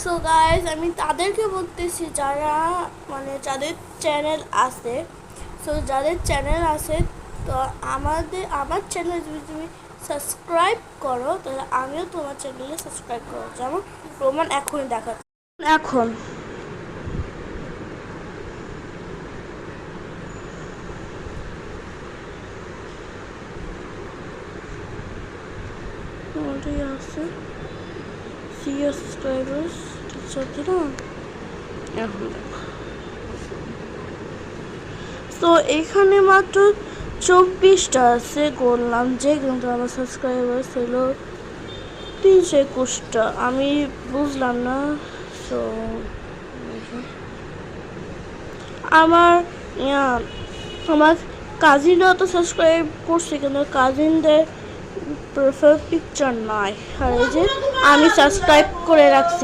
So guys আমি তাদেরকে বলতেছি যারা মানে যাদের চ্যানেল আছে, সো যাদের চ্যানেল আছে তো আমার চ্যানেল যদি তুমি সাবস্ক্রাইব করো তাহলে আমিও তোমার চ্যানেলে সাবস্ক্রাইব করো, যেমন রোমান এখনই দেখাচ্ছে। এখন ওটাই আছে সাবস্ক্রাইবার্স দিলাম। এখন দেখো, তো এখানে মাত্র 24টা আছে করলাম যে, কিন্তু আমার সাবস্ক্রাইবার্স হলো 321টা। আমি বুঝলাম না। তো আমার আমার কাজিনরাও তো সাবস্ক্রাইব করছে, কিন্তু কাজিনদের প্রোফাইল পিকচার নাই, আর এই যে আমি সাবস্ক্রাইব করে রাখছি।